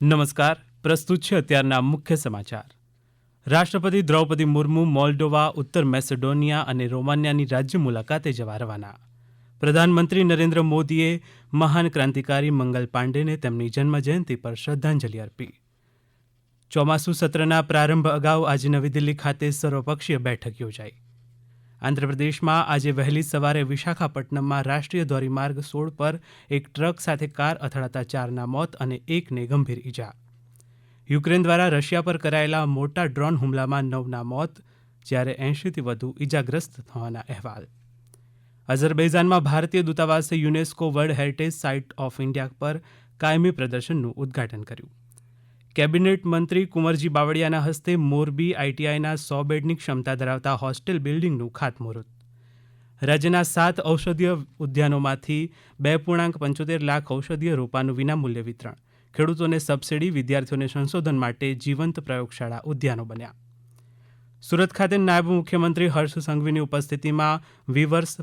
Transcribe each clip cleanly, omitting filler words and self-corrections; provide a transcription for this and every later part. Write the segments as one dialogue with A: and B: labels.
A: નમસ્કાર. પ્રસ્તુત છે અત્યારના મુખ્ય સમાચાર. રાષ્ટ્રપતિ દ્રૌપદી મુર્મુ મોલ્ડોવા, ઉત્તર મેસેડોનિયા અને રોમાનિયાની રાજ્ય મુલાકાતે જવા રવાના. પ્રધાનમંત્રી નરેન્દ્ર મોદીએ મહાન ક્રાંતિકારી મંગલ પાંડેને તેમની જન્મજયંતિ પર શ્રદ્ધાંજલિ અર્પી. ચોમાસુ સત્રના પ્રારંભ અગાઉ આજે નવી દિલ્હી ખાતે સર્વપક્ષીય બેઠક યોજાઈ. આંધ્રપ્રદેશમાં આજે વહેલી સવારે વિશાખાપટ્ટનમમાં રાષ્ટ્રીય ધોરીમાર્ગ 16 પર એક ટ્રક સાથે કાર અથડાતા 4ના મોત અને 1ને ગંભીર ઈજા. યુક્રેન દ્વારા રશિયા પર કરાયેલા મોટા ડ્રોન હુમલામાં 9ના મોત, જ્યારે 80થી વધુ ઈજાગ્રસ્ત થવાના અહેવાલ. અઝરબૈજાનમાં ભારતીય દૂતાવાસે UNESCO World Heritage site of India પર કાયમી પ્રદર્શનનું ઉદ્ઘાટન કર્યું. કેબિનેટ મંત્રી કુંવરજી બાવળિયાના હસ્તે મોરબી આઈટીઆઈના 100 બેડની ક્ષમતા ધરાવતા હોસ્ટેલ બિલ્ડિંગનું ખાતમુહૂર્ત. રાજ્યના 7 ઔષધીય ઉદ્યાનોમાંથી 2.75 લાખ ઔષધીય રોપાનું વિનામૂલ્ય વિતરણ. ખેડૂતોને સબસિડી, વિદ્યાર્થીઓને સંશોધન માટે જીવંત પ્રયોગશાળા ઉદ્યાનો બન્યા. સુરત ખાતે નાયબ મુખ્યમંત્રી હર્ષ સંઘવીની ઉપસ્થિતિમાં વીવર્સ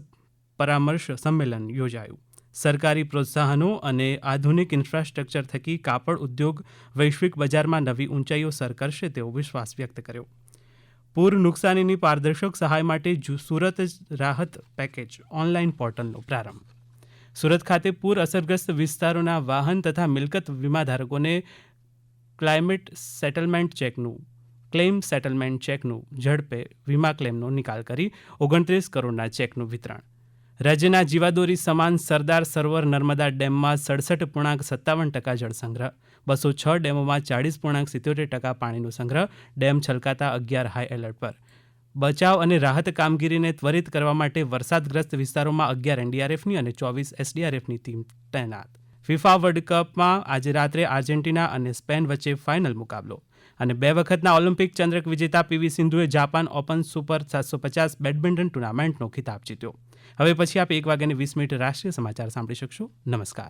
A: પરામર્શ સંમેલન યોજાયું. સરકારી પ્રોત્સાહનો અને આધુનિક ઇન્ફ્રાસ્ટ્રક્ચર થકી કાપડ ઉદ્યોગ વૈશ્વિક બજારમાં નવી ઊંચાઈઓ સર કરશે તેવો વિશ્વાસ વ્યક્ત કર્યો. પૂર નુકસાનીની પારદર્શક સહાય માટે સુરત રાહત પેકેજ ઓનલાઈન પોર્ટલનો પ્રારંભ. સુરત ખાતે પૂર અસરગ્રસ્ત વિસ્તારોના વાહન તથા મિલકત વીમાધારકોને ક્લેઇમ સેટલમેન્ટ ચેકનું ઝડપે વીમા ક્લેમનો નિકાલ કરી 29 કરોડના ચેકનું વિતરણ. રાજ્યના જીવાદોરી સમાન સરદાર સરોવર નર્મદા ડેમમાં 67.57% જળસંગ્રહ, 206 ડેમોમાં 40.77% પાણીનો સંગ્રહ. ડેમ છલકાતા 11 હાઈ એલર્ટ પર. બચાવ અને રાહત કામગીરીને ત્વરિત કરવા માટે વરસાદગ્રસ્ત વિસ્તારોમાં 11 એનડીઆરએફની અને 24 એસડીઆરએફની ટીમ તૈનાત. ફિફા વર્લ્ડ કપમાં આજે રાત્રે આર્જેન્ટિના અને સ્પેન વચ્ચે ફાઇનલ મુકાબલો. અને 2 વખતના ઓલિમ્પિક ચંદ્રક વિજેતા પીવી સિંધુએ જાપાન ઓપન સુપર 750 બેડમિન્ટન ટુર્નામેન્ટનો ખિતાબ જીત્યો. હવે પછી આપ 1:20 રાષ્ટ્રીય સમાચાર સાંભળી શકશો. નમસ્કાર.